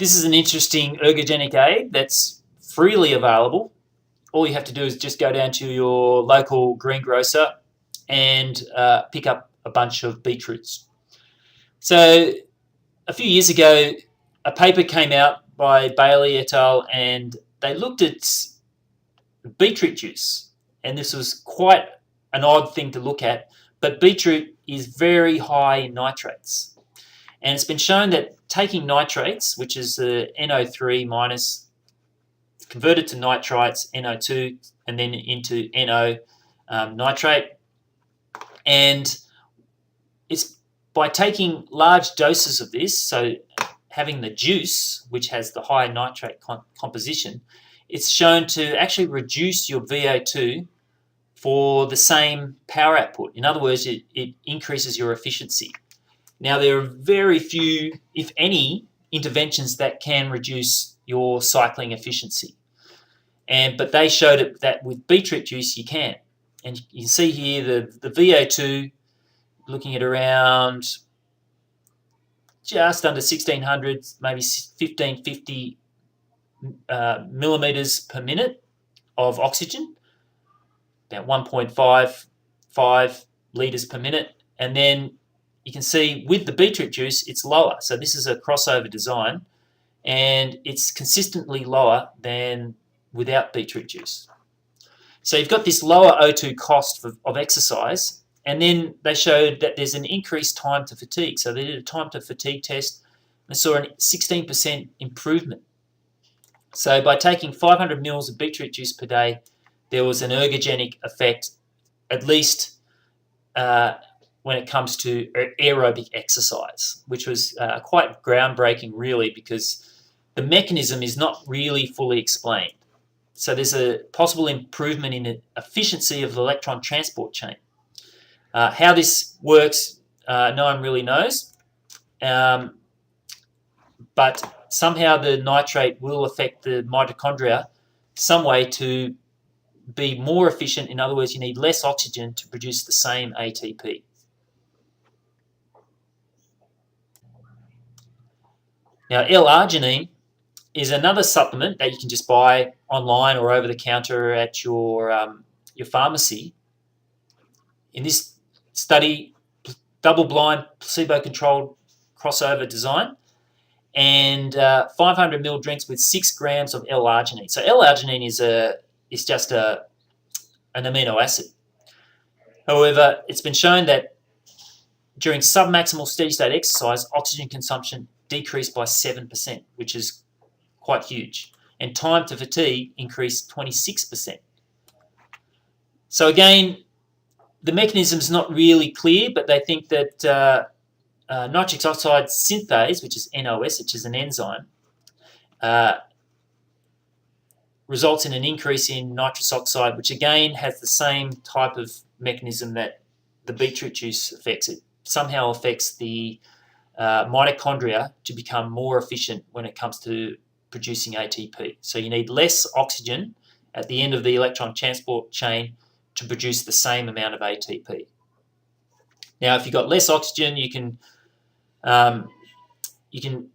This is an interesting ergogenic aid that's freely available. All you have to do is just go down to your local greengrocer and pick up a bunch of beetroots. So a few years ago, a paper came out by Bailey et al. And they looked at beetroot juice. And this was quite an odd thing to look at, but beetroot is very high in nitrates. And it's been shown that taking nitrates, which is the NO3 minus, converted to nitrites, NO2, and then into NO nitrate. And it's by taking large doses of this, so having the juice, which has the high nitrate composition, it's shown to actually reduce your VO2 for the same power output. In other words, it increases your efficiency. Now, there are very few, if any, interventions that can reduce your cycling efficiency. But they showed it that with beetroot juice you can. And you can see here the VO2 looking at around just under 1600, maybe 1550 millimeters per minute of oxygen, about 1.55 litres per minute. And then you can see with the beetroot juice, it's lower. So this is a crossover design, and it's consistently lower than without beetroot juice. So you've got this lower O2 cost of exercise, and then they showed that there's an increased time to fatigue. So they did a time to fatigue test, and they saw a 16% improvement. So by taking 500 mils of beetroot juice per day, there was an ergogenic effect, at least when it comes to aerobic exercise, which was quite groundbreaking, really, because the mechanism is not really fully explained. So there's a possible improvement in the efficiency of the electron transport chain. How this works, no one really knows, but somehow the nitrate will affect the mitochondria some way to be more efficient. In other words, you need less oxygen to produce the same ATP. Now, L-arginine is another supplement that you can just buy online or over the counter at your pharmacy. In this study, double-blind, placebo-controlled crossover design, and 500 ml drinks with 6 grams of L-arginine. So L-arginine is just an amino acid. However, it's been shown that during submaximal steady-state exercise, oxygen consumption decreased by 7%, which is quite huge, and time to fatigue increased 26%. So again, the mechanism is not really clear, but they think that nitric oxide synthase, which is NOS, which is an enzyme, results in an increase in nitrous oxide, which again has the same type of mechanism that the beetroot juice affects. It somehow affects the mitochondria to become more efficient when it comes to producing ATP. So you need less oxygen at the end of the electron transport chain to produce the same amount of ATP. Now, if you've got less oxygen, you can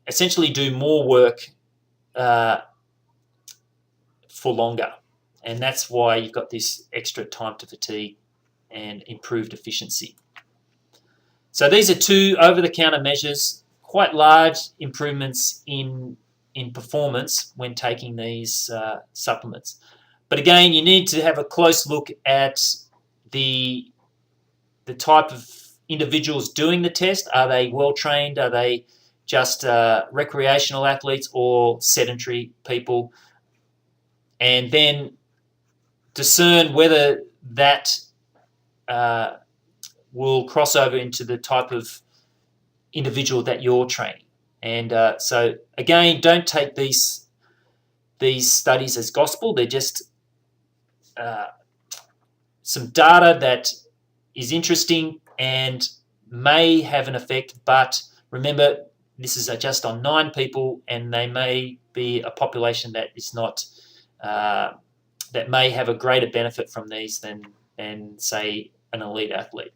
essentially do more work for longer, and that's why you've got this extra time to fatigue and improved efficiency. So these are two over-the-counter measures, quite large improvements in performance when taking these supplements. But again, you need to have a close look at the type of individuals doing the test. Are they well-trained? Are they just recreational athletes or sedentary people? And then discern whether that will cross over into the type of individual that you're training. And so again, don't take these studies as gospel. They're just some data that is interesting and may have an effect, but remember, this is just on 9 people, and they may be a population that is not that may have a greater benefit from these than say an elite athlete.